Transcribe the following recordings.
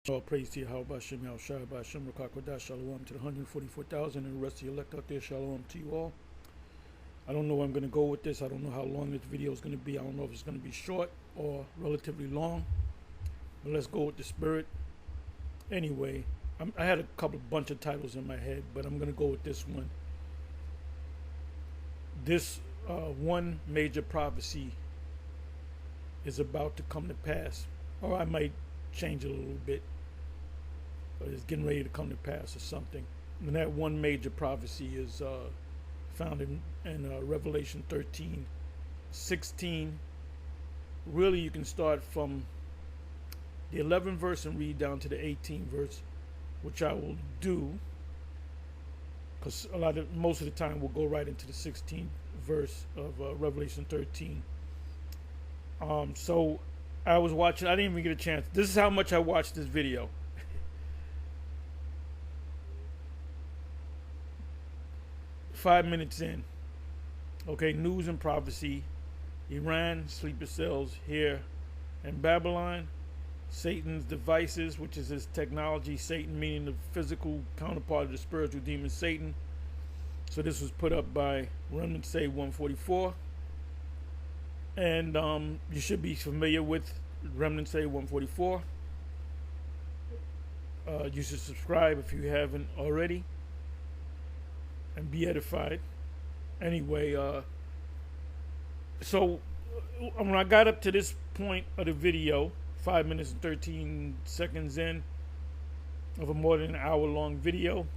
All praise to Yahweh Bashem, Yahushua Bashem, Rakakwadash, Shalom to the 144,000 and the rest of the elect out there. Shalom to you all. I don't know where I'm going to go with this. I don't know how long this video is going to be. I don't know if it's going to be short or relatively long. But let's go with the spirit. Anyway, I had a bunch of titles in my head, but I'm going to go with this one. This one major prophecy is about to come to pass. Or I might change it a little bit. But it's getting ready to come to pass or something. And that one major prophecy is found in Revelation 13:16. Really, you can start from the 11th verse and read down to the 18th verse, which I will do, because most of the time we'll go right into the 16th verse of Revelation 13. So I was watching. I didn't even get a chance. This is how much I watched this video. 5 minutes in. Okay, news and prophecy. Iran, sleeper cells here in Babylon. Satan's devices, which is his technology. Satan meaning the physical counterpart of the spiritual demon Satan. So this was put up by Remnant Say 144. And you should be familiar with Remnant Say 144. You should subscribe if you haven't already and be edified. Anyway, so when I got up to this point of the video, 5 minutes and 13 seconds in of a more than an hour long video.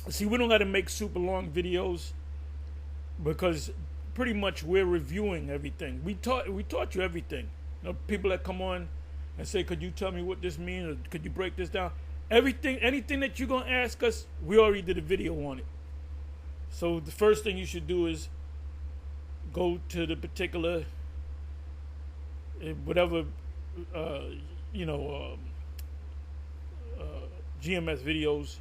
See, we don't got to make super long videos because pretty much we're reviewing everything. We taught you everything. You know, people that come on and say, could you tell me what this means, or could you break this down? Everything, anything that you're gonna ask us, we already did a video on it. So the first thing you should do is go to the particular whatever GMS videos,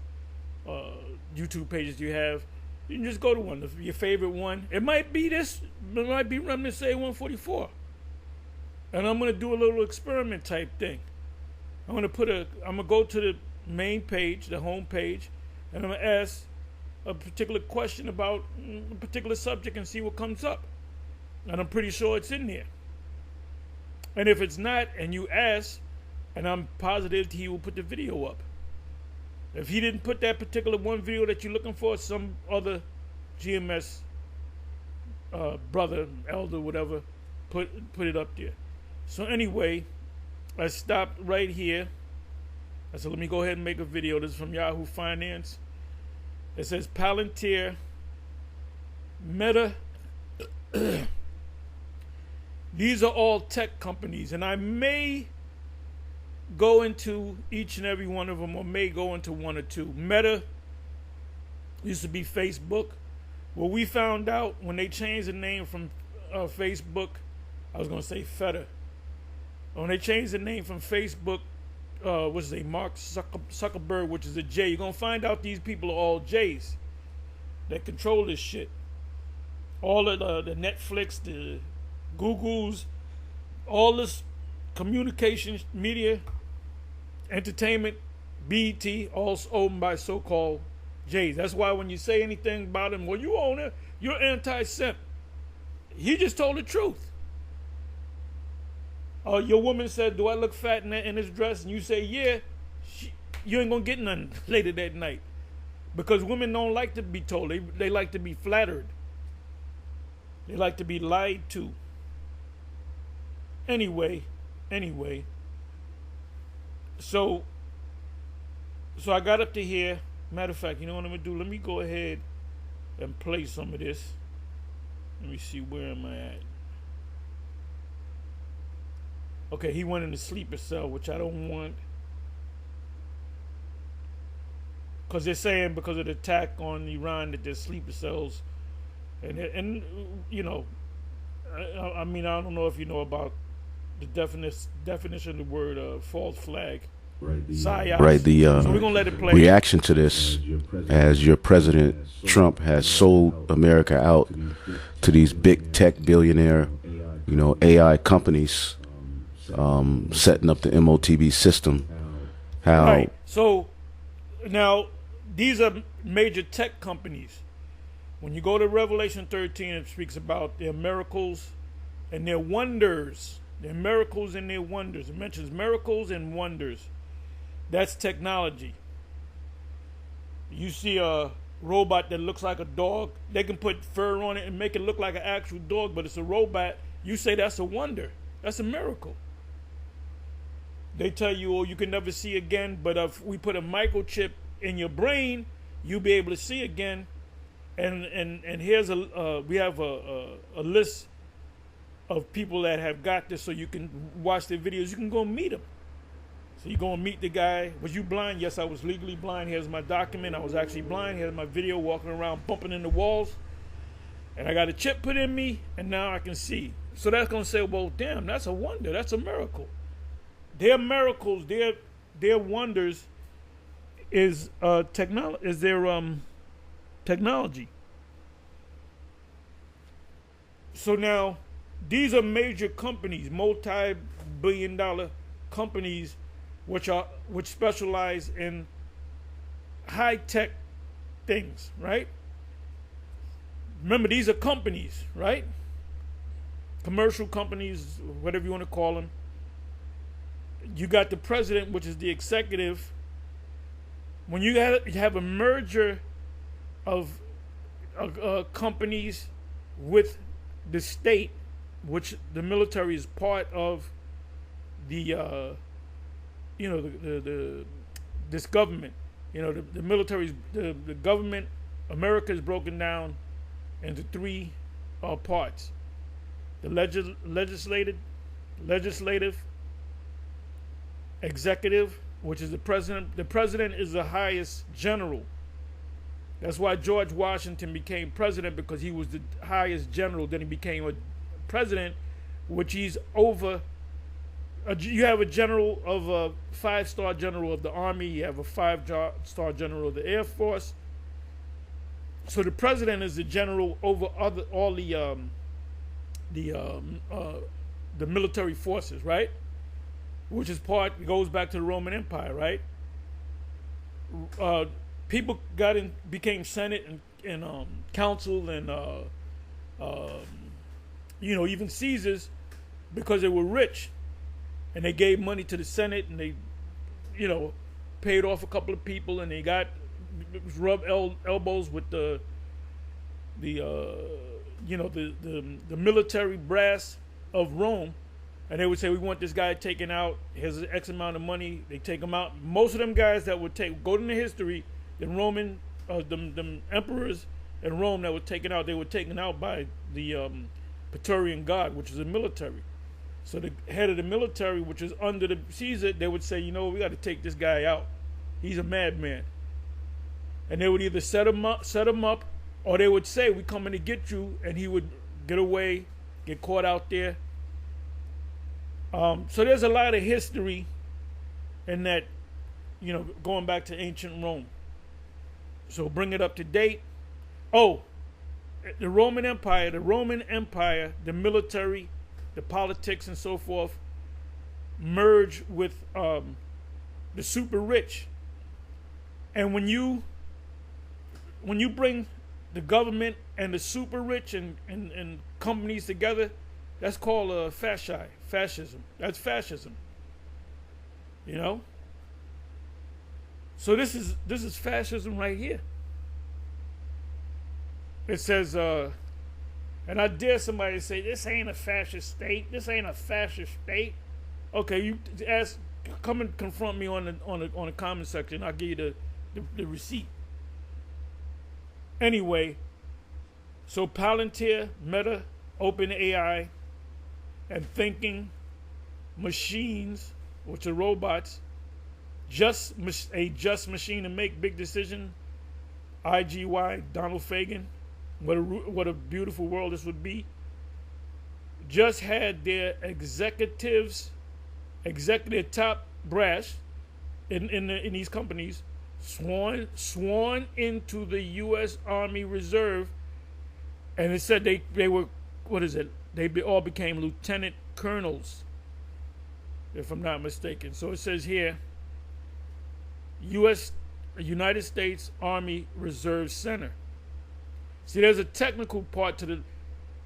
YouTube pages you have. You can just go to one, your favorite one. It might be this, it might be Remnant Say 144. And I'm gonna do a little experiment type thing. I'm gonna go to the main page, the home page, and I'm gonna ask a particular question about a particular subject and see what comes up. And I'm pretty sure it's in there. And if it's not, and you ask, and I'm positive he will put the video up. If he didn't put that particular one video that you're looking for, some other GMS brother, elder, whatever, put it up there. So anyway, I stopped right here. I said, let me go ahead and make a video. This is from Yahoo Finance. It says Palantir Meta. These are all tech companies, and I may go into each and every one of them, or may go into one or two. Meta used to be Facebook. Well, we found out when they changed the name from Facebook, I was going to say Feta. When they changed the name from Facebook, what's his name, Mark Zuckerberg, which is a J, you're going to find out these people are all J's that control this shit. All of the Netflix, the Googles, all this communications, media, entertainment, BET, all owned by so-called J's. That's why when you say anything about him, well, you own it, you're anti-Semite. He just told the truth. Your woman said, do I look fat in this dress? And you say, yeah. You ain't going to get none later that night. Because women don't like to be told. They like to be flattered. They like to be lied to. Anyway. So I got up to here. Matter of fact, you know what I'm going to do? Let me go ahead and play some of this. Let me see, where am I at? Okay, he went in the sleeper cell, which I don't want. Because they're saying because of the attack on Iran that there's sleeper cells. And you know, I mean, I don't know if you know about the definition of the word false flag. Right, the so we're gonna let it play. reaction to this, as your President Trump has sold America out to these big tech billionaire, AI companies, setting up the MOTB system. How Right. So now these are major tech companies. When you go to Revelation 13, it speaks about their miracles and their wonders. Their miracles and their wonders. It mentions miracles and wonders. That's technology. You see a robot that looks like a dog. They can put fur on it and make it look like an actual dog, but it's a robot. You say that's a wonder. That's a miracle. They tell you, oh, you can never see again, but if we put a microchip in your brain, you'll be able to see again. And here's we have a list of people that have got this, so you can watch their videos. You can go meet them. So you go and meet the guy. Was you blind? Yes, I was legally blind. Here's my document. I was actually blind. Here's my video, walking around bumping into walls. And I got a chip put in me, and now I can see. So that's going to say, well, damn, that's a wonder. That's a miracle. Their miracles, their wonders is technology. Is their technology. So now, these are major companies, multi-billion-dollar companies, which specialize in high-tech things, right? Remember, these are companies, right? Commercial companies, whatever you want to call them. You got the president, which is the executive. When you have a merger of companies with the state, which the military is part of, the this government. The military, the government. America is broken down into three parts: the legislative, executive, which is the president. The president is the highest general. That's why George Washington became president, because he was the highest general. Then he became a president, which he's over. You have a general of a 5-star general of the Army. You have a 5-star general of the Air Force. So the president is the general over all the military forces, right? Which is goes back to the Roman Empire, right? People became Senate and council and even Caesars, because they were rich, and they gave money to the Senate, and they paid off a couple of people, and they got rubbed elbows with the military brass of Rome. And they would say, we want this guy taken out. Here's X amount of money. They take him out. Most of them guys that would go into history, the Roman, the emperors in Rome that were taken out, they were taken out by the Praetorian Guard, which is the military. So the head of the military, which is under the Caesar, they would say, we got to take this guy out. He's a madman. And they would either set him up, or they would say, we coming to get you, and he would get away, get caught out there. So there's a lot of history in that, going back to ancient Rome. So bring it up to date. Oh, the Roman Empire, the military, the politics and so forth, merge with the super rich. And when you bring the government and the super rich and companies together, that's called fascism. That's fascism. So this is fascism right here. It says, and I dare somebody to say, this ain't a fascist state. This ain't a fascist state. Okay, you come and confront me on the comment section. I'll give you the receipt. Anyway, so Palantir, Meta, OpenAI, and thinking machines, which are robots, just machine to make big decision. IGY, Donald Fagan, what a beautiful world this would be. Just had their executive top brass in these companies sworn into the U.S. Army Reserve, and it said they were, what is it? They all became lieutenant colonels. if I'm not mistaken. So it says here, United States Army Reserve Center. See, there's a technical part to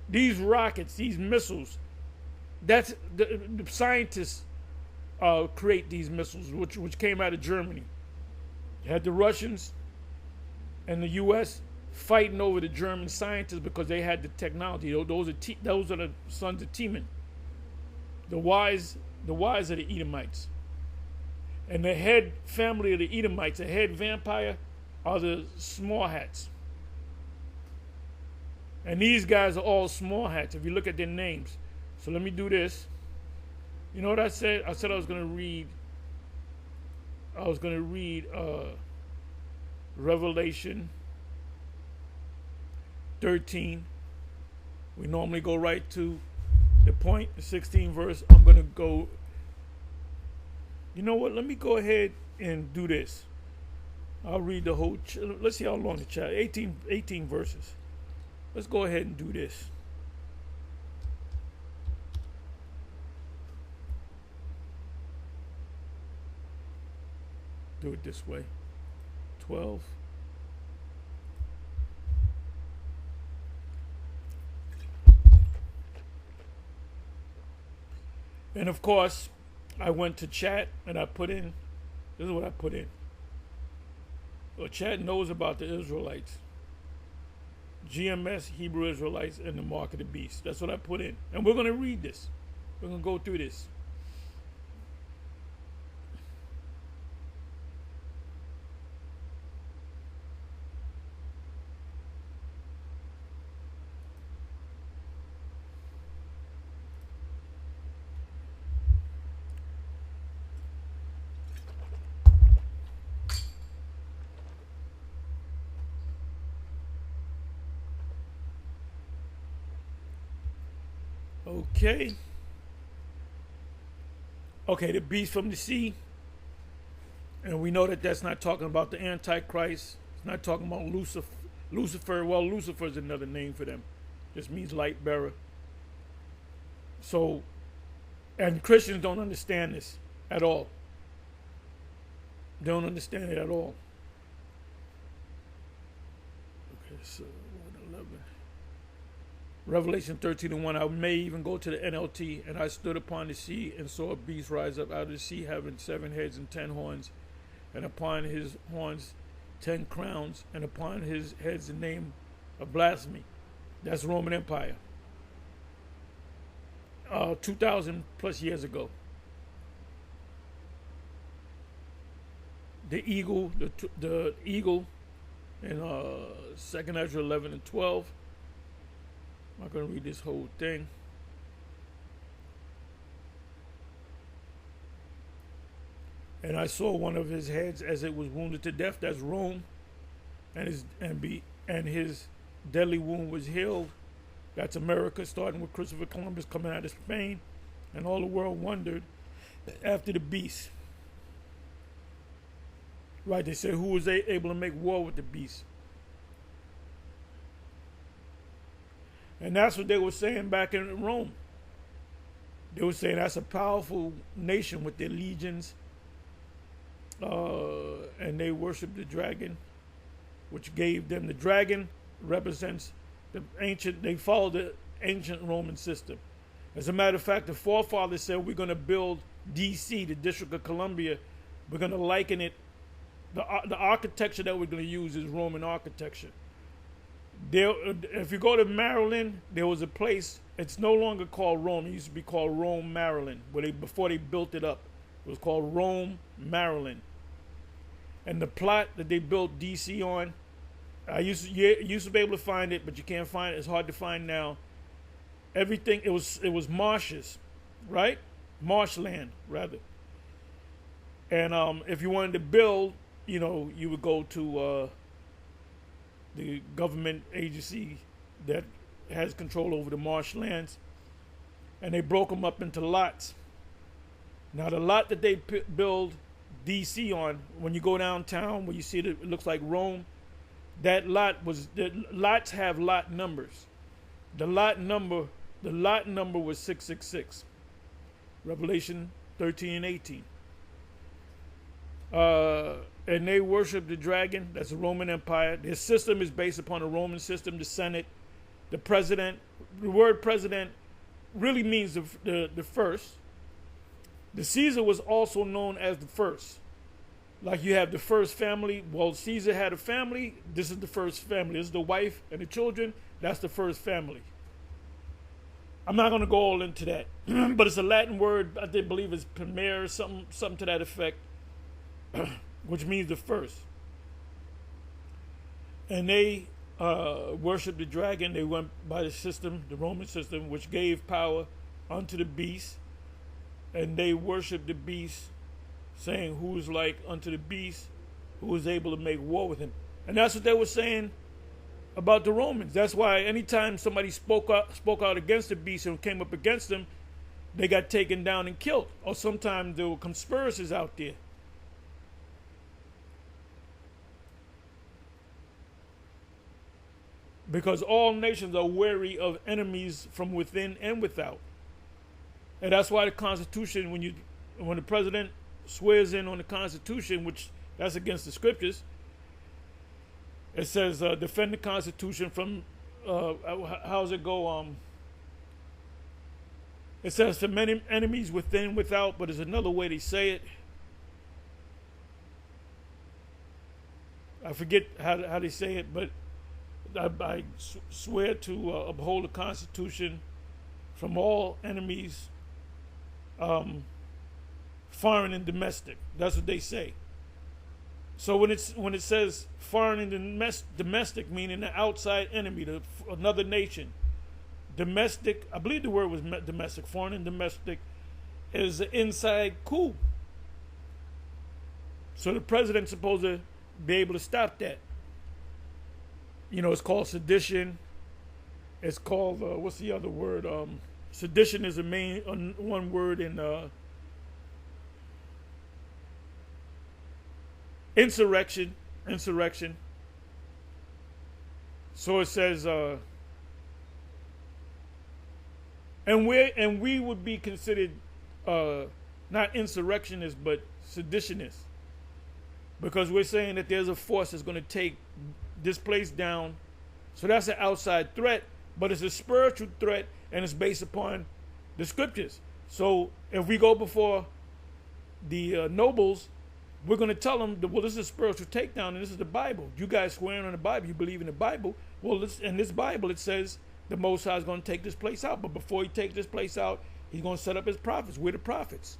these rockets, these missiles. That's the scientists create these missiles, which came out of Germany. You had the Russians and the U.S. fighting over the German scientists because they had the technology. Those are the sons of Teman. The wise are the Edomites. And the head family of the Edomites, the head vampire, are the small hats. And these guys are all small hats if you look at their names. So let me do this. You know what I said? I said I was going to read Revelation 13. We normally go right to the point, the 16th verse. I'm going to go. You know what? Let me go ahead and do this. I'll read the whole. Let's see how long the chapter. 18 verses. Let's go ahead and do this. Do it this way. 12. And of course, I went to chat and I put in, this is what I put in. Well, chat knows about the Israelites. GMS, Hebrew Israelites, and the mark of the beast. That's what I put in. And we're going to read this. We're going to go through this. Okay, the beast from the sea. And we know that that's not talking about the Antichrist. It's not talking about Lucifer. Well, Lucifer is another name for them. Just means light bearer. So, and Christians don't understand this at all. Don't understand it at all. Okay, so 11. Revelation 13:1. I may even go to the NLT. And I stood upon the sea and saw a beast rise up out of the sea, having 7 heads and 10 horns, and upon his horns 10 crowns, and upon his heads the name of blasphemy. That's Roman Empire. 2,000 plus years ago. The eagle, the eagle, in 2nd Ezra 11 and 12. I'm not going to read this whole thing. And I saw one of his heads as it was wounded to death. That's Rome, and his deadly wound was healed. That's America, starting with Christopher Columbus coming out of Spain, and all the world wondered after the beast. Right? They said, who was able to make war with the beast? And that's what they were saying back in Rome. They were saying that's a powerful nation with their legions. And they worship the dragon, which gave them. The dragon represents they follow the ancient Roman system. As a matter of fact, the forefathers said we're going to build D.C., the District of Columbia. We're going to liken it. The architecture that we're going to use is Roman architecture. If you go to Maryland, there was a place. It's no longer called Rome. It used to be called Rome, Maryland, before they built it up. It was called Rome, Maryland. And the plot that they built D.C. on, I used to be able to find it, but you can't find it. It's hard to find now. Everything, it was marshes, right? Marshland, rather. And if you wanted to build, you would go to the government agency that has control over the marshlands, and they broke them up into lots. Now, the lot that they build D.C. on, when you go downtown, where you see it looks like Rome, the lots have lot numbers. The lot number was 666. Revelation 13 and 18. And they worship the dragon. That's the Roman Empire. Their system is based upon the Roman system, the Senate, the president. The word president really means the first. The Caesar was also known as the first. Like you have the first family. Well, Caesar had a family. This is the first family. This is the wife and the children. That's the first family. I'm not going to go all into that. But it's a Latin word. I did believe it's primer, something to that effect, which means the first. And they worshiped the dragon. They went by the system, the Roman system, which gave power unto the beast. And they worshiped the beast, saying, who is like unto the beast, who is able to make war with him. And that's what they were saying about the Romans. That's why anytime somebody spoke out against the beast and came up against them, they got taken down and killed. Or sometimes there were conspirators out there. Because all nations are wary of enemies from within and without. And that's why the Constitution, when the president swears in on the Constitution, which that's against the scriptures, it says defend the Constitution from how's it go? It says from many enemies within and without, but there's another way they say it. I forget how they say it, but I swear to uphold the Constitution from all enemies, foreign and domestic. That's what they say. So when it says foreign and domestic, meaning the outside enemy, another nation. Domestic, I believe the word was domestic. Foreign and domestic is the inside coup. So the president's supposed to be able to stop that. You know, it's called sedition. It's called, what's the other word? Sedition is the main one word in insurrection. So it says, and we would be considered not insurrectionists but seditionists, because we're saying that there's a force that's going to take this place down. So that's an outside threat, but it's a spiritual threat, and it's based upon the scriptures. So if we go before the nobles, we're going to tell them, well, this is a spiritual takedown, and this is the Bible. You guys swearing on the Bible, you believe in the Bible. Well, in this Bible, it says the Most High is going to take this place out. But before he takes this place out, he's going to set up his prophets. We're the prophets.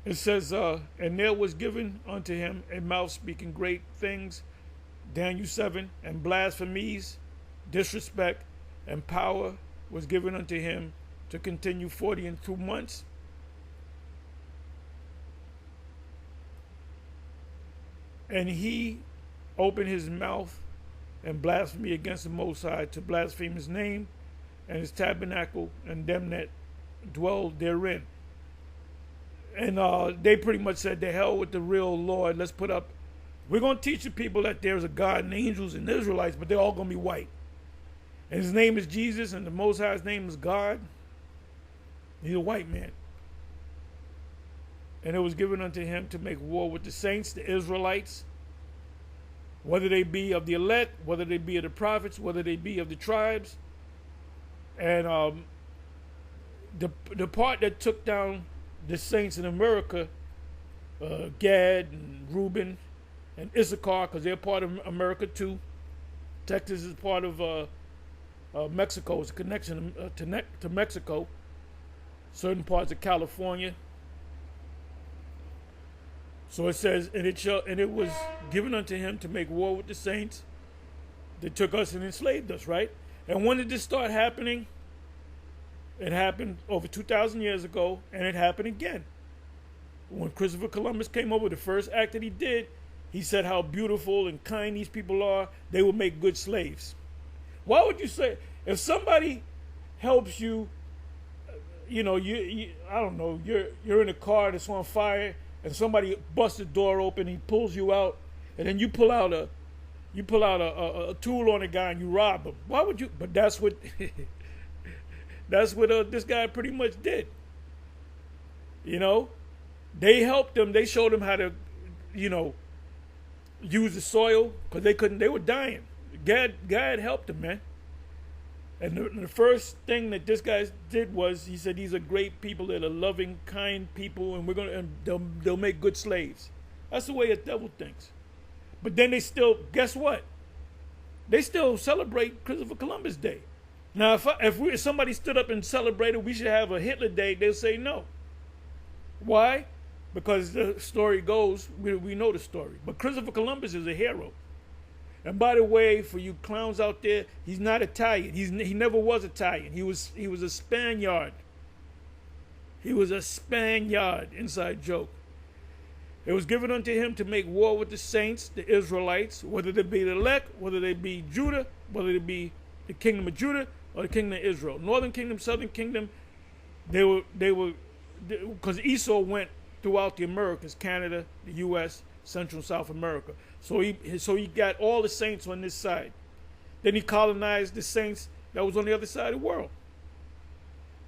It says, and there was given unto him a mouth speaking great things, Daniel 7, and blasphemies, disrespect, and power was given unto him to continue 42 months. And he opened his mouth and blasphemy against the Most High, to blaspheme his name and his tabernacle and them that dwell therein. And they pretty much said, the hell with the real Lord. Let's put up, we're going to teach the people that there's a God and angels and Israelites, but they're all going to be white. And his name is Jesus, and the Most High's name is God. He's a white man. And it was given unto him to make war with the saints, the Israelites, whether they be of the elect, whether they be of the prophets, whether they be of the tribes. And the part that took down the saints in America, Gad and Reuben and Issachar, because they're part of America too. Texas is part of Mexico. It's a connection to Mexico. Certain parts of California. So it says, and it was given unto him to make war with the saints. They took us and enslaved us, right? And when did this start happening? It happened over 2,000 years ago, and it happened again. When Christopher Columbus came over, the first act that he did, he said how beautiful and kind these people are. They will make good slaves. Why would you say, if somebody helps you, you know, you I don't know, you're in a car that's on fire, and somebody busts the door open, he pulls you out, and then you pull out a tool on a guy and you rob him. Why would you? But that's what That's what this guy pretty much did. You know, they helped them. They showed them how to, you know, use the soil because they couldn't. They were dying. God helped them, man. And the first thing that this guy did was he said, "These are great people. They're the loving, kind people, and they'll make good slaves." That's the way the devil thinks. But then they still, guess what? They still celebrate Christopher Columbus Day. Now, if somebody stood up and celebrated, we should have a Hitler Day, they'll say no. Why? Because the story goes, we know the story. But Christopher Columbus is a hero. And by the way, for you clowns out there, he's not Italian. He never was Italian. He was a Spaniard. He was a Spaniard, inside joke. It was given unto him to make war with the saints, the Israelites, whether they be the elect, whether they be Judah, whether they be the kingdom of Judah or the kingdom of Israel. Northern kingdom, southern kingdom, they were because Esau went throughout the Americas, Canada, the U.S., Central and South America. So he got all the saints on this side. Then he colonized the saints that was on the other side of the world.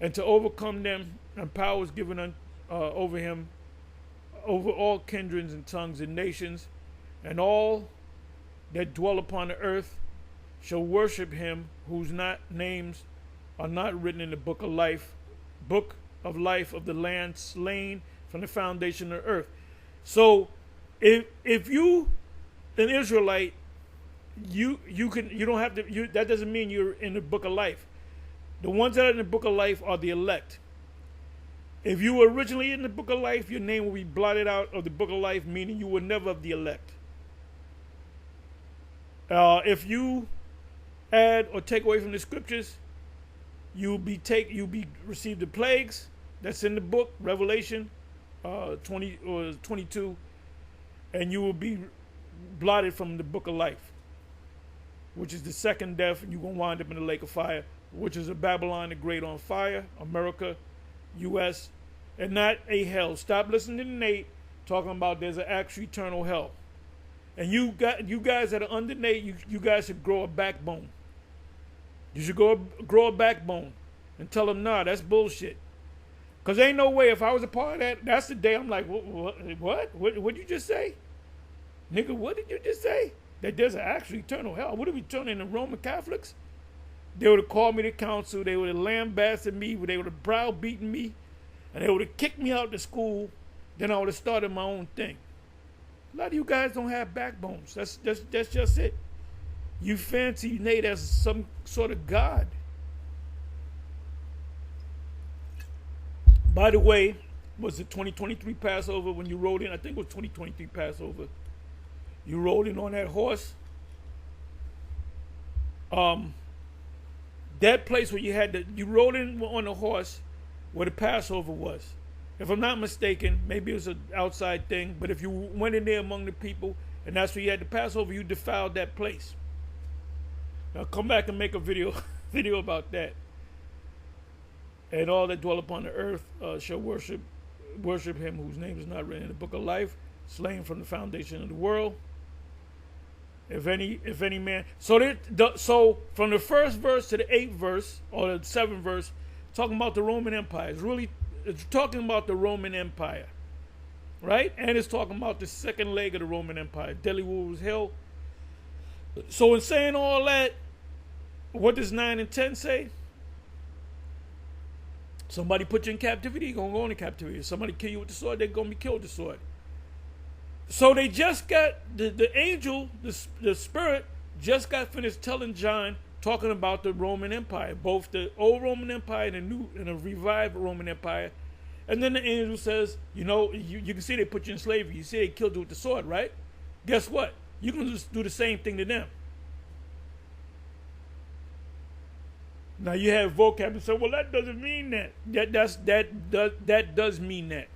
And to overcome them, and power was given over him, over all kindreds and tongues and nations, and all that dwell upon the earth shall worship him whose names are not written in the book of life of the Lamb slain from the foundation of the earth. So if you an Israelite, you don't have to. That doesn't mean you're in the book of life. The ones that are in the book of life are the elect. If you were originally in the book of life, your name will be blotted out of the book of life, meaning you were never of the elect. If you add or take away from the scriptures, you'll be receive the plagues that's in the book, Revelation 20 or 22, and you will be blotted from the book of life, which is the second death, and you're going to wind up in the lake of fire, which is a Babylon the Great on fire, America, U.S., and not a hell. Stop listening to Nate talking about there's an actual eternal hell. And you guys that are under Nate, you guys should grow a backbone. You should grow a backbone and tell them, nah, that's bullshit. Because ain't no way, if I was a part of that, that's the day I'm like, what? What did you just say? Nigga, what did you just say? That there's an actual eternal hell. What are we turning into Roman Catholics? They would have called me to council. They would have lambasted me. They would have browbeaten me. And they would have kicked me out of school. Then I would have started my own thing. A lot of you guys don't have backbones. That's just it. You fancy Nate as some sort of God. By the way, was the 2023 Passover when you rode in? I think it was 2023 Passover. You rode in on that horse. That place where you rode in on the horse where the Passover was. If I'm not mistaken, maybe it was an outside thing, but if you went in there among the people and that's where you had the Passover, you defiled that place. Now come back and make a video about that. And all that dwell upon the earth shall worship him whose name is not written in the book of life, slain from the foundation of the world. If any man, so from the first verse to the 8th verse or the 7th verse, talking about the Roman Empire. It's talking about the Roman Empire, right? And it's talking about the second leg of the Roman Empire, Delhi Wolves Hill. So in saying all that, what does 9 and 10 say? Somebody put you in captivity, you're gonna go into captivity. If somebody kill you with the sword, they're gonna be killed with the sword. So they just got the angel, the spirit, just got finished telling John, talking about the Roman Empire, both the old Roman Empire and the new and a revived Roman Empire. And then the angel says, you can see they put you in slavery. You see they killed you with the sword, right? Guess what? You can just do the same thing to them. Now you have vocab and say, well, that doesn't mean that. That does mean that.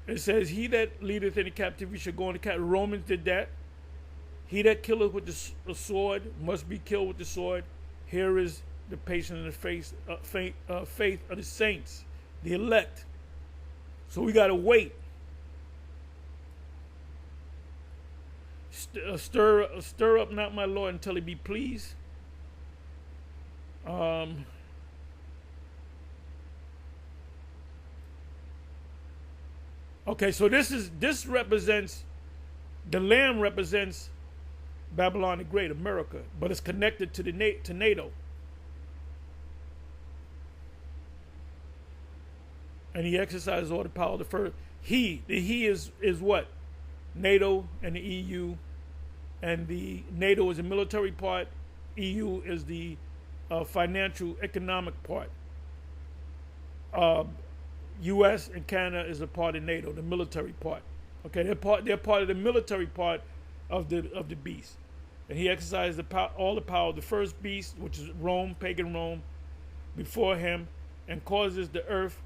It says, he that leadeth into captivity shall go into captivity. Romans did that. He that killeth with the sword must be killed with the sword. Here is the patience and the faith of the saints, the elect. So we got to wait. Stir up not my Lord until he be pleased. Um, okay, so this represents, the lamb represents Babylon the Great, America, but it's connected to to NATO. And he exercises all the power of the first. The he is what? NATO and the EU, and the NATO is the military part, EU is the financial economic part. U.S. and Canada is a part of NATO, the military part. Okay, they're part of the military part of the beast, and he exercised all the power of the first beast, which is Rome, pagan Rome, before him, and causes the earth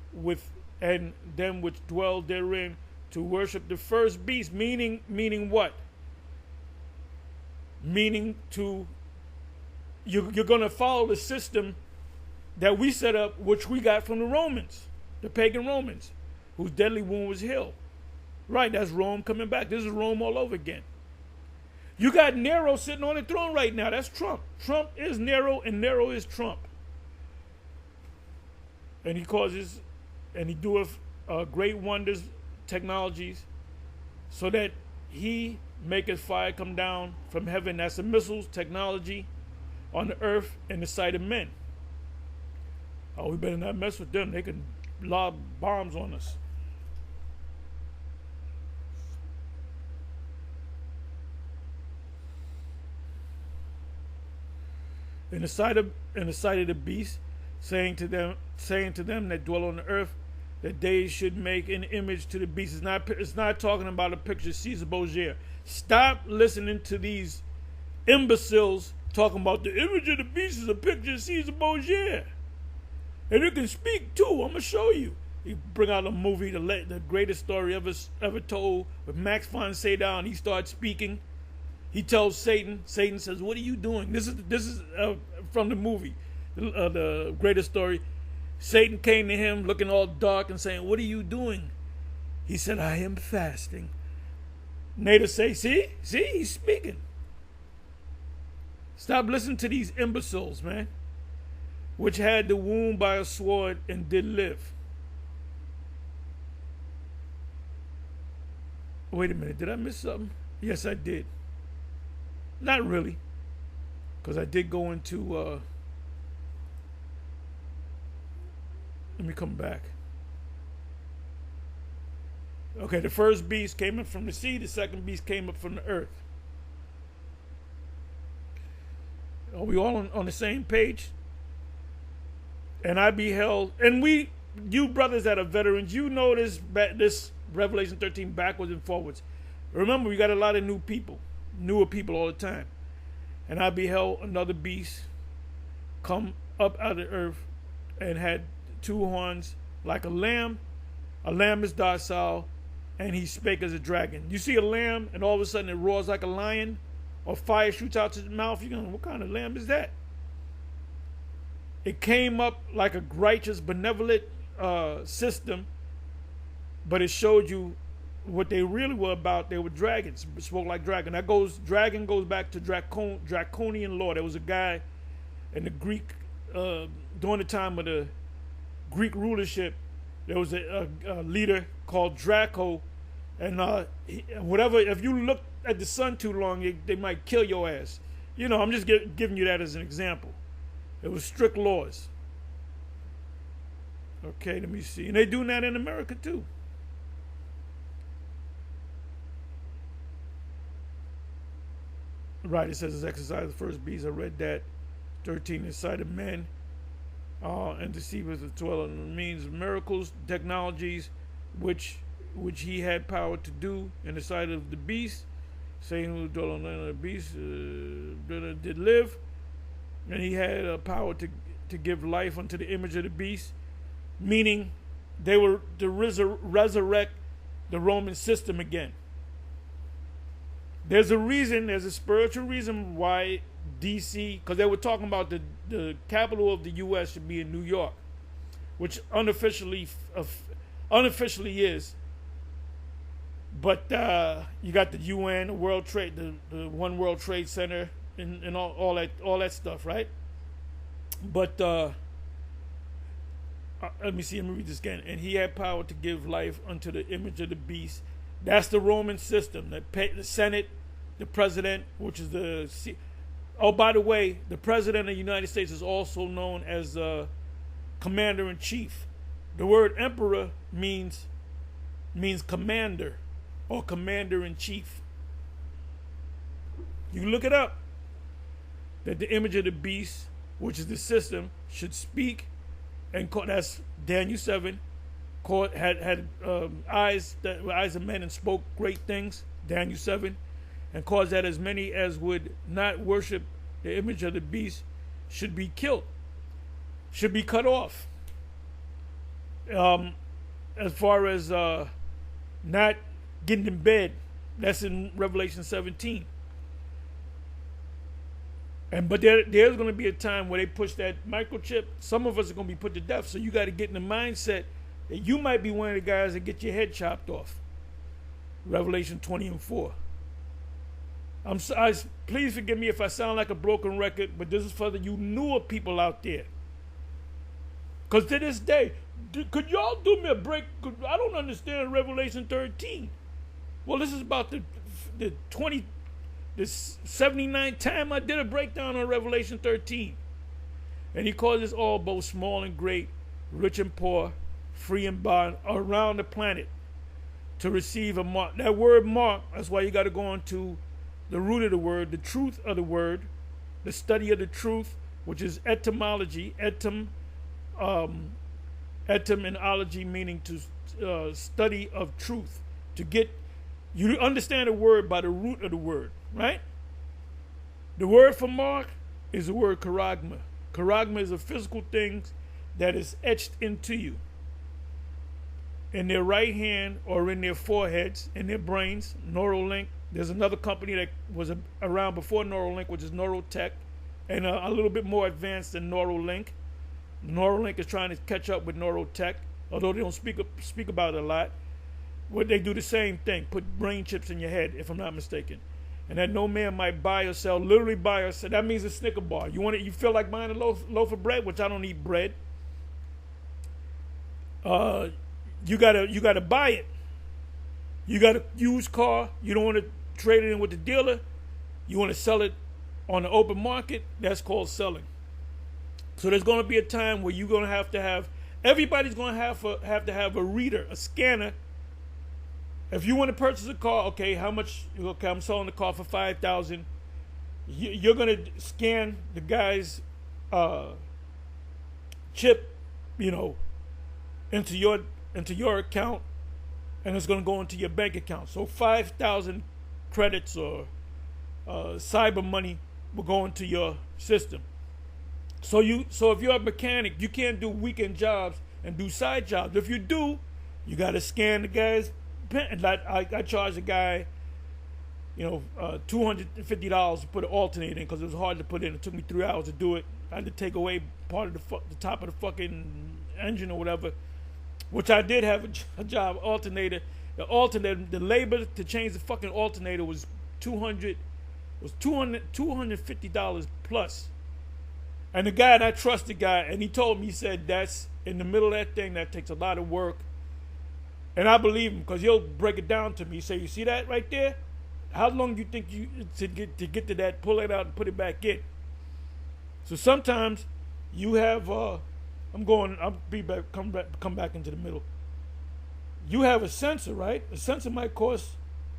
and them which dwell therein to worship the first beast. Meaning what? Meaning you're going to follow the system that we set up, which we got from the Romans, the pagan Romans, whose deadly wound was healed. Right, that's Rome coming back. This is Rome all over again. You got Nero sitting on the throne right now. That's Trump. Trump is Nero, and Nero is Trump. And he doeth great wonders, technologies, so that he maketh fire come down from heaven. That's the missiles, technology, on the earth in the sight of men. Oh, we better not mess with them. They can lob bombs on us. In the sight of the beast, saying to them that dwell on the earth, that they should make an image to the beast. It's not talking about a picture of Caesar Borgia. Stop listening to these imbeciles talking about the image of the beast is a picture of Caesar Borgia. And it can speak too. I'm going to show you. He bring out a movie, the greatest story ever told, with Max von Sydow, and he starts speaking. He tells Satan. Satan says, "What are you doing?" This is from the movie, the greatest story. Satan came to him looking all dark and saying, "What are you doing?" He said, "I am fasting." Nada say, see, he's speaking. Stop listening to these imbeciles, man. Which had the wound by a sword and did live. Wait a minute, did I miss something? Yes, I did. Not really, because I did go into, let me come back. Okay, the first beast came up from the sea, the second beast came up from the earth. Are we all on the same page? And I beheld, and you brothers that are veterans, you know this Revelation 13 backwards and forwards. Remember, we got a lot of newer people all the time. And I beheld another beast come up out of the earth and had two horns like a lamb. A lamb is docile, and he spake as a dragon. You see a lamb, and all of a sudden it roars like a lion, or fire shoots out its mouth. You're going, what kind of lamb is that? It came up like a righteous, benevolent system, but it showed you what they really were about. They were dragons, spoke like dragon. Dragon goes back to draconian law. There was a guy in the Greek, during the time of the Greek rulership, there was a leader called Draco, and if you look at the sun too long, they might kill your ass. You know, I'm just giving you that as an example. It was strict laws. Okay, let me see. And they're doing that in America too. Right, it says it's exercise the first beast. I read that. 13 inside of men. And deceivers of 12 means miracles, technologies, which he had power to do in the sight of the beast. Satan who dwelt on the beast did live. And he had power to give life unto the image of the beast, meaning they were to resurrect the Roman system again. There's a spiritual reason why D.C., because they were talking about the capital of the U.S. should be in New York, which unofficially is. But you got the UN, the World Trade, the One World Trade Center, and all that stuff, right? But let me see. Let me read this again. And he had power to give life unto the image of the beast. That's the Roman system. The Senate, the president, which is the. Oh, by the way, the president of the United States is also known as commander in chief. The word emperor means commander or commander in chief. You can look it up. That the image of the beast, which is the system, should speak, and that's Daniel 7. Had eyes of men and spoke great things. Daniel 7, and caused that as many as would not worship the image of the beast should be killed, should be cut off. As far as not getting in bed, that's in Revelation 17. But there's going to be a time where they push that microchip. Some of us are going to be put to death. So you got to get in the mindset that you might be one of the guys that get your head chopped off. Revelation 20 and 4. Please forgive me if I sound like a broken record, but this is for you newer people out there. Because to this day, could y'all do me a break? I don't understand Revelation 13. Well, this is about the 79th time I did a breakdown on Revelation 13. And he causes all, both small and great, rich and poor, free and bond, around the planet to receive a mark. That word mark, that's why you got to go into the root of the word, the truth of the word, the study of the truth, which is etymology, etymology meaning to study of truth, to get you understand a word by the root of the word, right? The word for mark is the word charagma. Charagma is a physical thing that is etched into you, in their right hand or in their foreheads, in their brains. Neuralink. There's another company that was around before Neuralink, which is Neurotech, and a little bit more advanced than Neuralink. Neuralink is trying to catch up with Neurotech, although they don't speak about it a lot. What they do the same thing, put brain chips in your head, if I'm not mistaken, and that no man might buy or sell. Literally buy or sell. That means a Snicker bar. You want it? You feel like buying a loaf of bread, which I don't eat bread. You gotta buy it. You got a used car. You don't want to trade it in with the dealer. You want to sell it on the open market. That's called selling. So there's going to be a time where you're going to have everybody's going to have to have a reader, a scanner. If you want to purchase a car, okay, how much? Okay, I'm selling the car for $5,000. You're going to scan the guy's chip, into your account, and it's going to go into your bank account. So 5,000 credits or cyber money will go into your system. So if you're a mechanic, you can't do weekend jobs and do side jobs. If you do, you got to scan the guy's pen. I charged a guy, $250 to put an alternator in because it was hard to put in. It took me 3 hours to do it. I had to take away part of the top of the fucking engine or whatever, which I did have a job. Alternator, the labor to change the fucking alternator was $250 plus. And the guy, and I trust the guy, and he told me, he said, that's in the middle of that thing, that takes a lot of work. And I believe him, because he'll break it down to me. He say, you see that right there? How long do you think to get to that, pull it out and put it back in? So sometimes you have I'll be back, come back into the middle. You have a sensor, right? A sensor might cost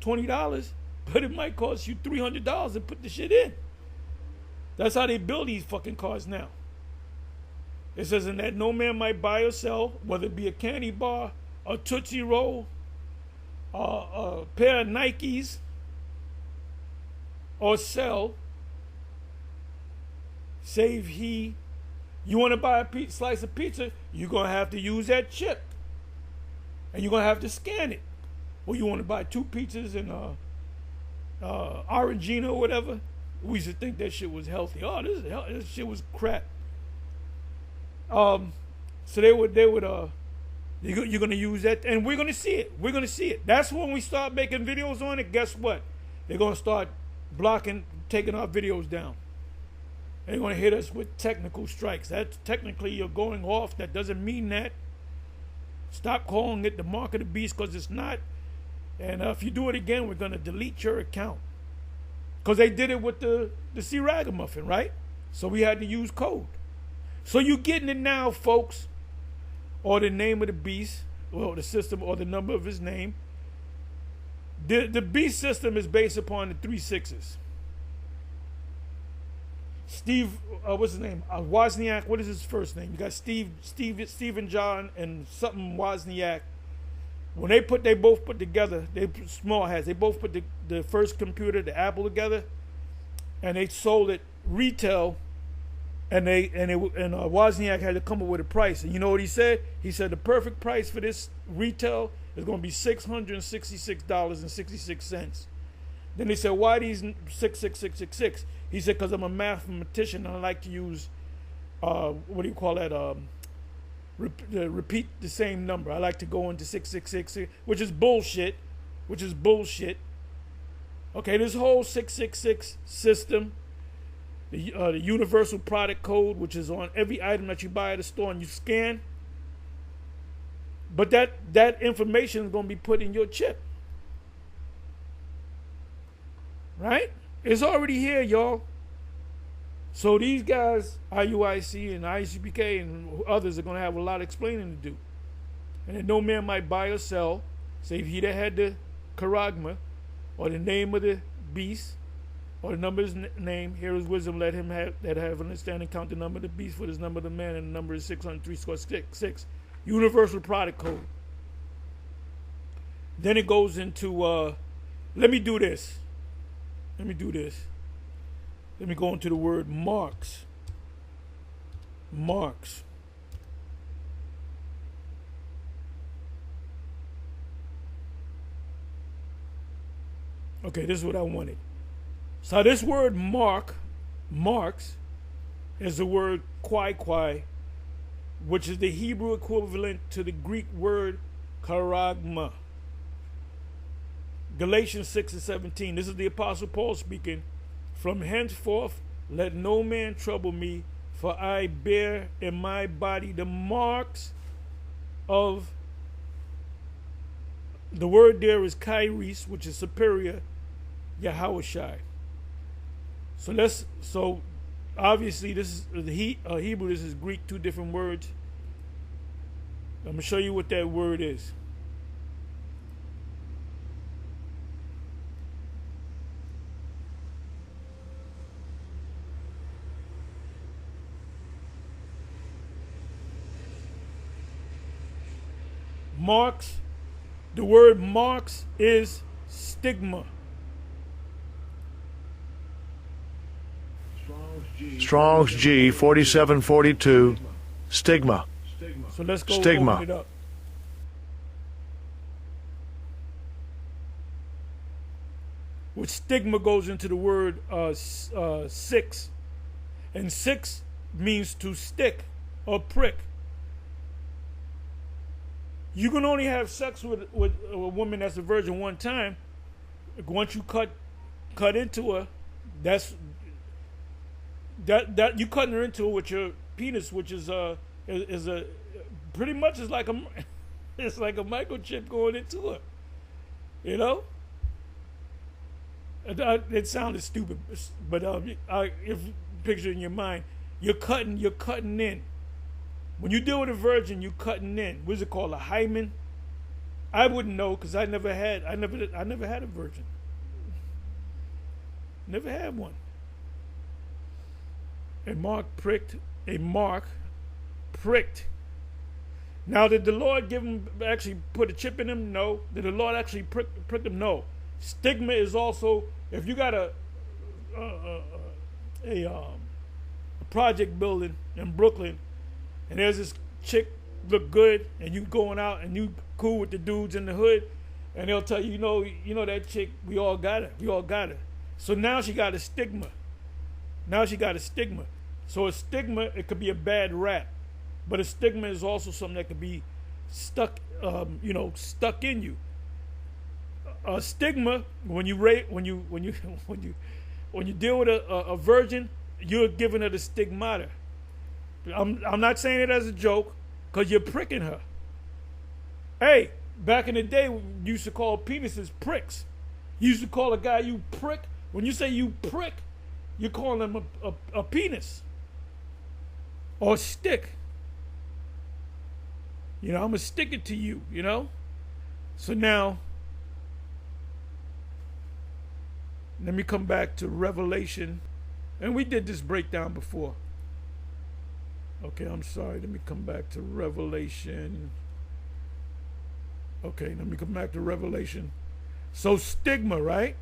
$20, but it might cost you $300 to put the shit in. That's how they build these fucking cars now. It says in that no man might buy or sell, whether it be a candy bar, a Tootsie Roll, a pair of Nikes, or sell, save he. You want to buy a slice of pizza, you're going to have to use that chip. And you're going to have to scan it. Or you want to buy 2 pizzas and Orangina or whatever. We used to think that shit was healthy. Oh, this shit was crap. So you're gonna use that, and we're gonna see it. We're gonna see it. That's when we start making videos on it. Guess what? They're gonna start taking our videos down. They're going to hit us with technical strikes. That's technically you're going off. That doesn't mean that. Stop calling it the mark of the beast, because it's not. And if you do it again, we're going to delete your account. Because they did it with the C Ragamuffin, right? So we had to use code. So you're getting it now, folks. Or the name of the beast, or the system, or the number of his name. The beast system is based upon the 3 6s. Steve, what's his name? Wozniak. What is his first name? You got Stephen John and something Wozniak. When they both put together, they small hats. They both put the first computer, the Apple, together, and they sold it retail. And Wozniak had to come up with a price. And you know what he said? He said the perfect price for this retail is going to be $666.66. Then they said, why these 66666? He said, because I'm a mathematician and I like to use, repeat the same number. I like to go into 666, which is bullshit. Okay, this whole 666 system, the universal product code, which is on every item that you buy at a store and you scan. But that information is going to be put in your chip. Right? It's already here, y'all. So these guys, IUIC and ICPK and others, are going to have a lot of explaining to do. And then no man might buy or sell, say if he that had the charagma, or the name of the beast, or the number of his name, here is wisdom, let him have understanding, count the number of the beast, for this number of the man, and the number is 603 universal product code. Then it goes into, let me do this. Let me go into the word marks. Marks. Okay, this is what I wanted. So this word marks, is the word kwai, which is the Hebrew equivalent to the Greek word charagma. Galatians 6:17. This is the Apostle Paul speaking. From henceforth, let no man trouble me, for I bear in my body the marks of. The word there is kairos, which is superior, Yahushai. So obviously this is Hebrew. This is Greek. 2 different words. I'm gonna show you what that word is. Marks, the word marks is stigma. Strong's G 4742, stigma. So let's go Stigma. open it up. Which stigma goes into the word 6. And 6 means to stick or prick. You can only have sex with a woman that's a virgin one time. Once you cut into her, that you cutting her into her with your penis, which is pretty much is like it's like a microchip going into her. You know. It sounded stupid, but if picture in your mind, you're cutting in. When you deal with a virgin, you cutting in. What's it called? A hymen? I wouldn't know because I never had a virgin. Never had one. A mark pricked. Now, did the Lord actually put a chip in him? No. Did the Lord actually prick him? No. Stigma is also, if you got a project building in Brooklyn, and there's this chick look good, and you going out and you cool with the dudes in the hood, and they'll tell you, you know that chick, we all got her. So now she got a stigma. So a stigma, it could be a bad rap, but a stigma is also something that could be stuck in you. A stigma, when you deal with a virgin, you're giving her the stigmata. I'm not saying it as a joke, because you're pricking her. Hey, back in the day, we used to call penises pricks. You used to call a guy you prick. When you say you prick, you're calling him a penis or a stick. You know, I'm going to stick it to you, you know? So now, let me come back to Revelation. And we did this breakdown before. Okay, I'm sorry. Let me come back to Revelation. Okay, let me come back to Revelation. So stigma, right?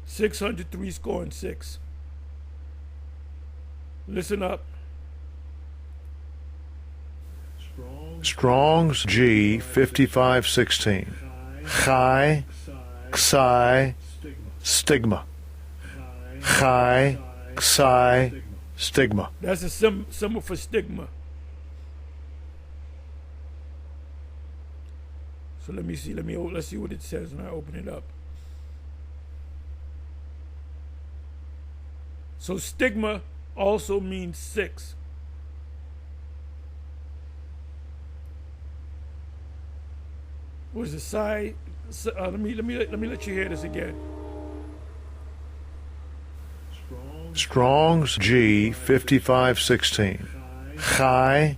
$603.6. Listen up. Strong's G 5516. Chi, Xi, stigma. Chi, Xi, stigma. That's a symbol for stigma. So let me see. Let's see what it says when I open it up. So stigma also means 6. What is the psi? Let me let you hear this again. Strong's G 5516. Chi,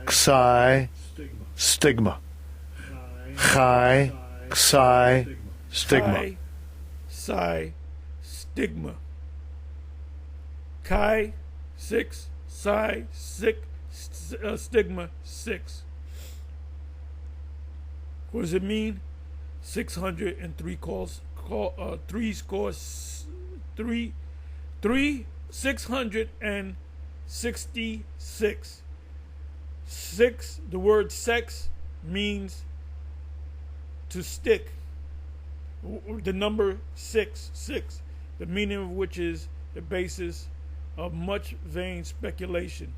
Xi, stigma. Chi, Xi, stigma. Psi, stigma. Chi, 6. Psi, 6. Stigma, 6. What does it mean? 603 calls. 666. 6. The word sex means to stick. The number 6. The meaning of which is the basis of much vain speculation.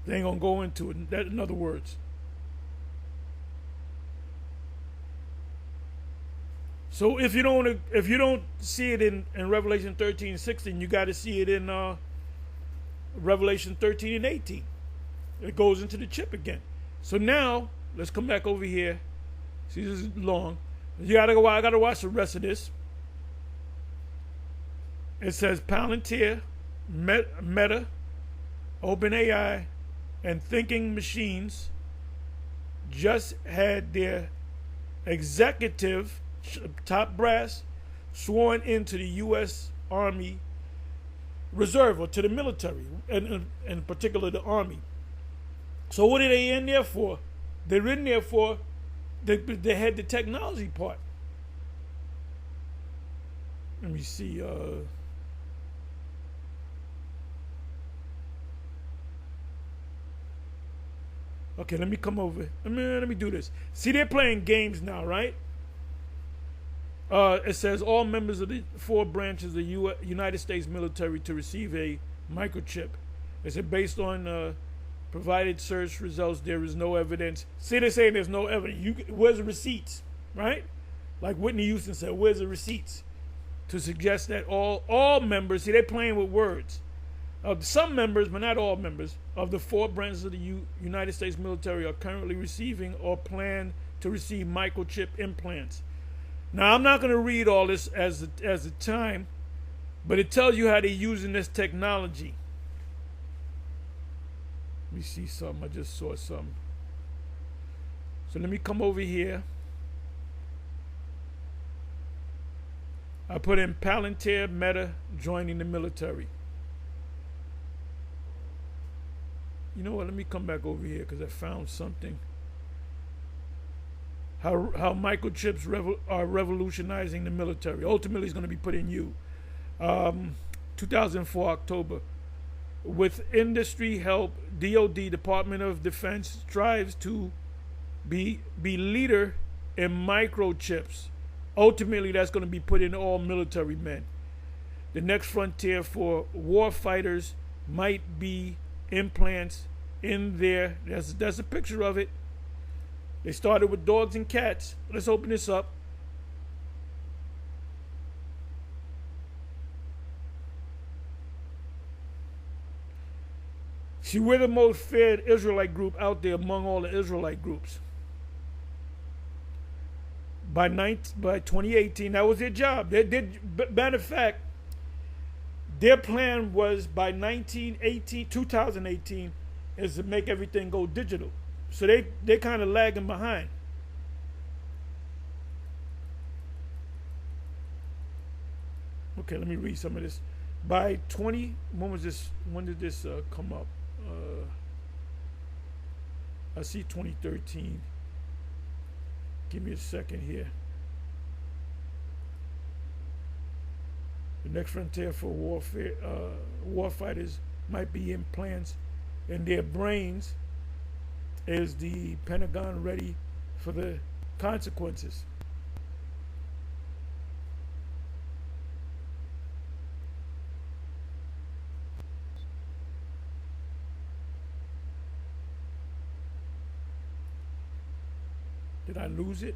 They ain't gonna go into it. That, in other words. So if you don't see it in Revelation 13:16, you got to see it in Revelation 13 and 18. It goes into the chip again. So now let's come back over here. See, this is long. I gotta watch the rest of this. It says Palantir, Meta, OpenAI, and Thinking Machines just had their executive top brass sworn into the U.S. Army Reserve, or to the military, and in particular the Army. So what are they in there for? They're in there for, they had the technology part. Let me see. Okay, let me come over. Let me do this. See, they're playing games now, right? It says all members of the 4 branches of the United States military to receive a microchip. It said based on provided search results, there is no evidence. See, they're saying there's no evidence. Where's the receipts, right? Like Whitney Houston said, where's the receipts? To suggest that all members, see, they're playing with words. Some members, but not all members, of the 4 branches of the United States military are currently receiving or plan to receive microchip implants. Now, I'm not going to read all this as a time, but it tells you how they're using this technology. Let me see something. I just saw something. So let me come over here. I put in Palantir Meta joining the military. You know what? Let me come back over here because I found something. How microchips are revolutionizing the military. Ultimately, it's going to be put in you. 2004 October. With industry help, DoD, Department of Defense, strives to be leader in microchips. Ultimately, that's going to be put in all military men. The next frontier for war fighters might be implants in there. That's a picture of it. They started with dogs and cats. Let's open this up. See, we're the most feared Israelite group out there among all the Israelite groups. By 2018, that was their job. Matter of fact, their plan was by 2018, is to make everything go digital. So they kind of lagging behind. Okay, let me read some of this. By when did this come up? I see 2013. Give me a second here. The next frontier for warfighters might be implants in their brains. Is the Pentagon ready for the consequences? Did I lose it?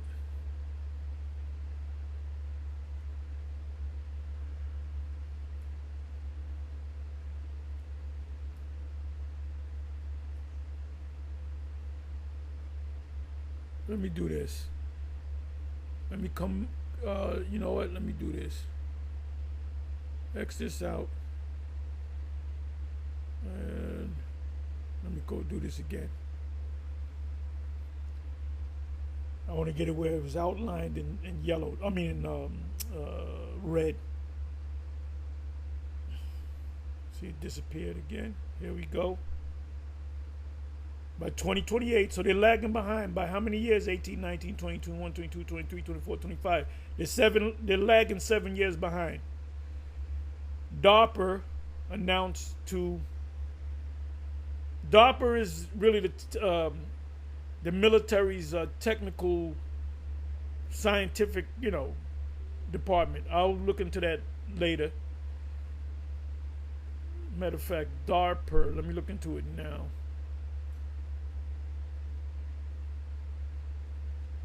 Let me do this. Let me come, you know what? Let me do this. X this out. And let me go do this again. I want to get it where it was outlined in yellow. I mean, red. See, it disappeared again. Here we go. By 2028, so they're lagging behind by how many years? 18, 19, 20, 21, 22, 23, 24, 25. They're lagging 7 years behind. DARPA announced to. DARPA is really the military's technical, scientific, department. I'll look into that later. Matter of fact, DARPA. Let me look into it now.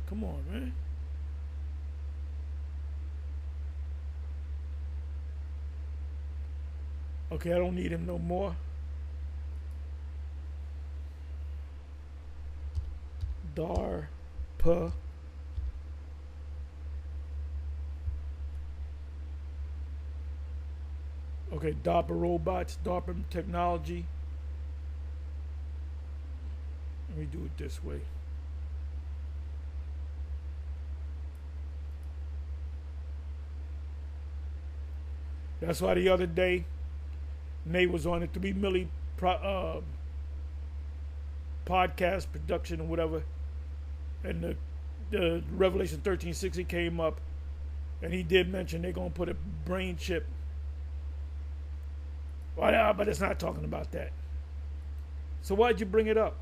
Come on, man. Okay, I don't need him no more. DARPA. Okay, DARPA robots, DARPA technology. Let me do it this way. That's why the other day, Nate was on the 3 Milli podcast production or whatever, and the Revelation 13:60 came up, and he did mention they're gonna put a brain chip. Well, yeah, but it's not talking about that. So why'd you bring it up?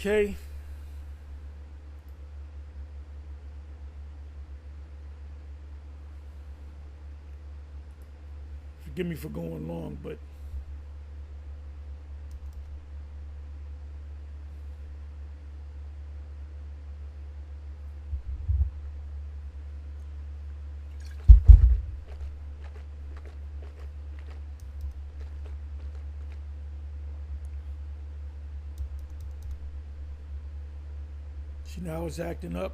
Okay. Forgive me for going long, but she now is acting up.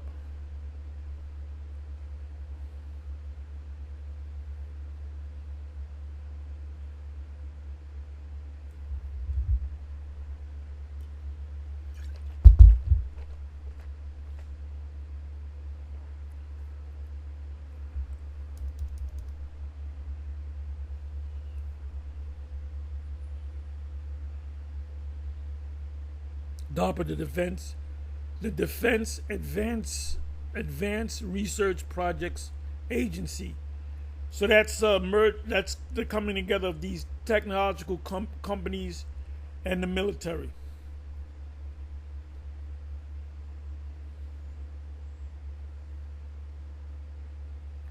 DARPA, the Defense Advanced Research Projects Agency. So that's the coming together of these technological companies and the military.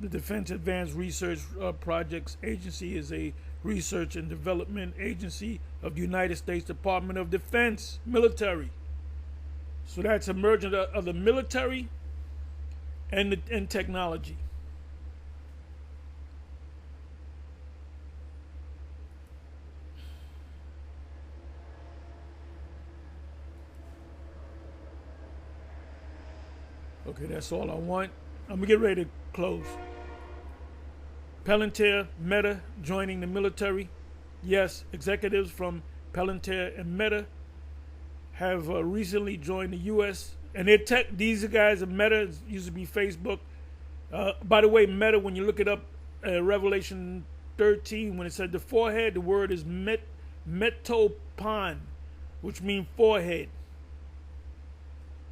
The Defense Advanced Research Projects Agency is a research and development agency of the United States Department of Defense, military. So that's a merger of the military and technology. Okay, that's all I want. I'm gonna get ready to close. Palantir Meta joining the military. Yes, executives from Palantir and Meta have recently joined the U.S. and they're these guys are Meta, used to be Facebook. By the way, Meta, when you look it up, Revelation 13, when it said the forehead, the word is metopan, which means forehead.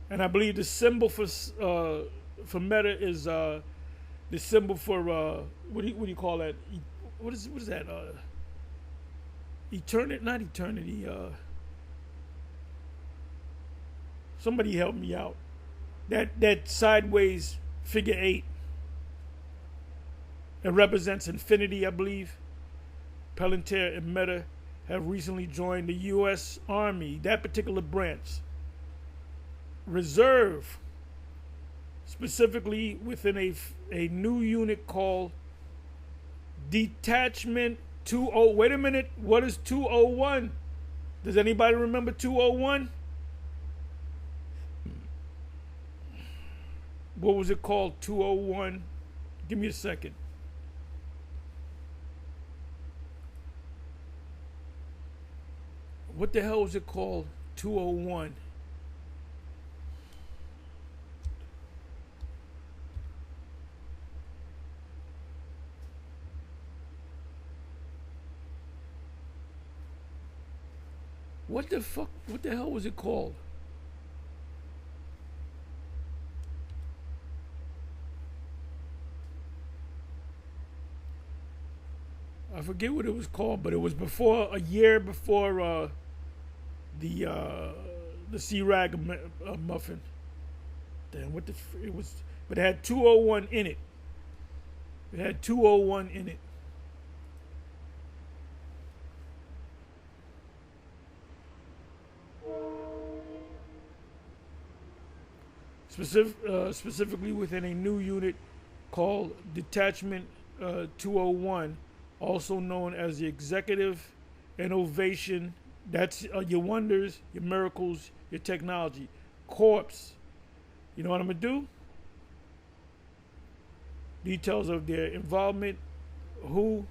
And I believe the symbol for Meta is the symbol for what do you call that? What is that? Eternity? Not eternity. Somebody help me out. That sideways figure 8. It represents infinity, I believe. Palantir and Meta have recently joined the U.S. Army, that particular branch. Reserve, specifically within a new unit called Detachment 20. Wait a minute, what is 201? Does anybody remember 201? What was it called? 201. Give me a second. What the hell was it called? 201. What the fuck? What the hell was it called? I forget what it was called, but it was a year before the C-Rag muffin. Damn, it was, but it had 201 in it. It had 201 in it. Specifically within a new unit called Detachment 201, also known as the Executive Innovation. That's your wonders, your miracles, your technology. Corps. You know what I'm going to do? Details of their involvement. Who?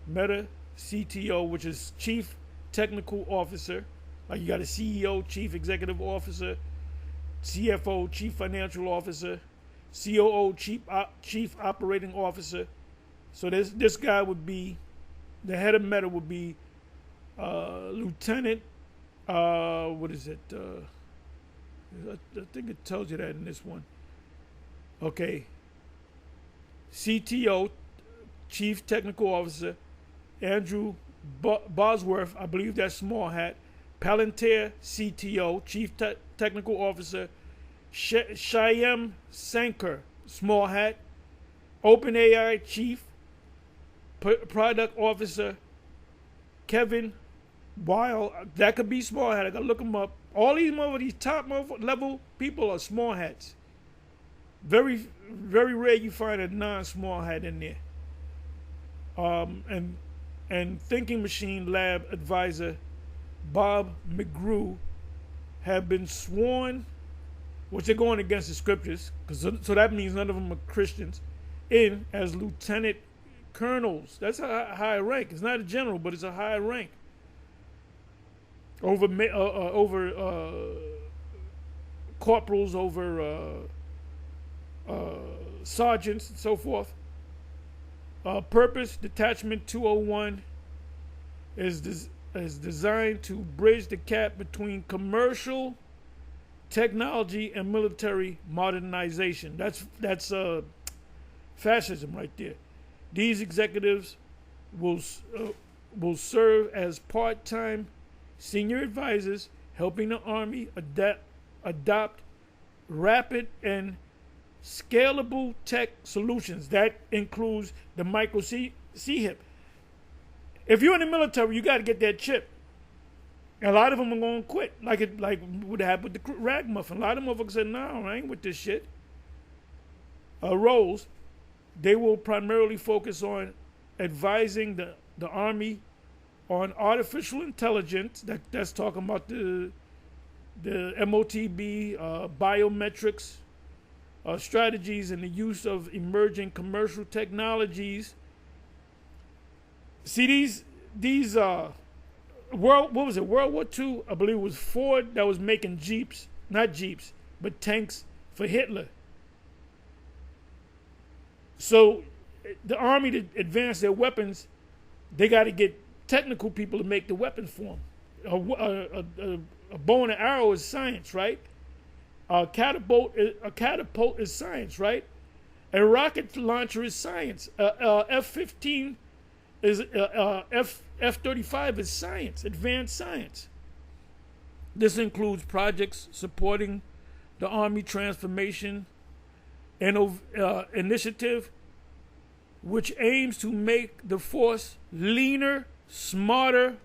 Meta CTO, which is Chief Technical Officer. Like you got a CEO, Chief Executive Officer. CFO, Chief Financial Officer, COO, Chief Operating Officer. So this guy would be, the head of Meta would be Lieutenant, what is it? I think it tells you that in this one. Okay. CTO, Chief Technical Officer, Andrew Bosworth, I believe that's small hat. Palantir CTO, Chief Technical Officer, Shyam Sankar, small hat. OpenAI Chief Product Officer, Kevin Weil, that could be small hat. I gotta look them up. All these top level people are small hats. Very, very rare you find a non-small hat in there. And Thinking Machine Lab advisor Bob McGrew have been sworn, which they're going against the scriptures, so that means none of them are Christians, in as lieutenant colonels. That's a high rank. It's not a general, but it's a high rank. Over corporals, over sergeants, and so forth. Purpose, Detachment 201 is designed to bridge the gap between commercial technology and military modernization. That's fascism right there. These executives will serve as part-time senior advisors helping the Army adopt rapid and scalable tech solutions. That includes the micro C-HIP. If you're in the military, you got to get that chip. And a lot of them are going to quit, like what happened with the ragamuffin. A lot of motherfuckers said, no, I ain't with this shit. Roles, they will primarily focus on advising the Army on artificial intelligence. That's talking about the MOTB, biometrics, strategies, and the use of emerging commercial technologies. See, these what was it? World War II, I believe it was Ford that was making Jeeps, not Jeeps, but tanks for Hitler. So the Army, to advance their weapons, they got to get technical people to make the weapons for them. A bow and an arrow is science, right? A catapult is science, right? A rocket launcher is science. F-15 is F-35 is science, advanced science. This includes projects supporting the Army Transformation Initiative, which aims to make the force leaner, smarter,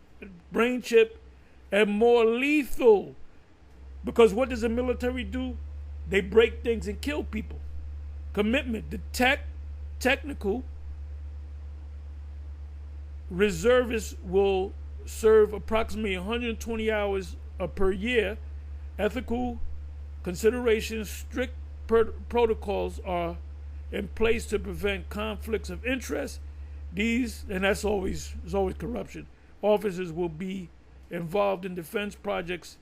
brain chip, and more lethal. Because what does the military do? They break things and kill people. Commitment, the technical reservists will serve approximately 120 hours per year. Ethical considerations, strict protocols are in place to prevent conflicts of interest. And that's always corruption. Officers will be involved in defense projects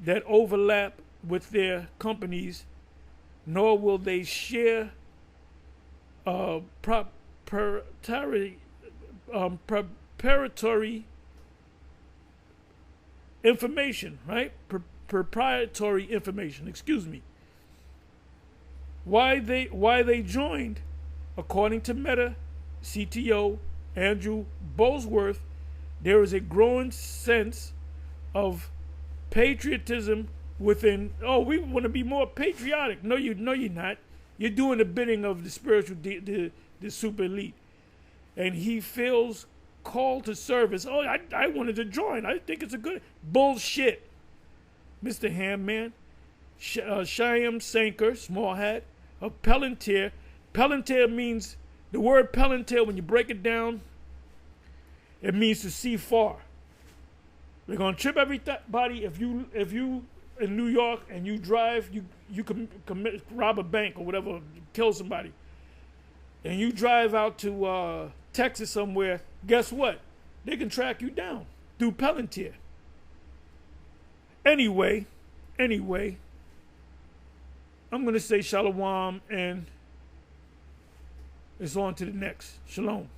that overlap with their companies, nor will they share preparatory information, right? Proprietary information, excuse me. Why they joined, according to Meta CTO Andrew Bosworth, there is a growing sense of patriotism within. Oh, we want to be more patriotic. No, you're not. You're doing the bidding of the spiritual, the super elite. And he feels called to service. Oh, I wanted to join. I think it's a good bullshit. Mr. Hamman, Shyam Sankar, small hat, of Palantir. Palantir means, the word Palantir, when you break it down, it means to see far. We're gonna trip everybody. If you in New York and you drive, you rob a bank or whatever, kill somebody, and you drive out to Texas somewhere. Guess what? They can track you down through Palantir. Anyway, I'm gonna say shalom and it's on to the next. Shalom.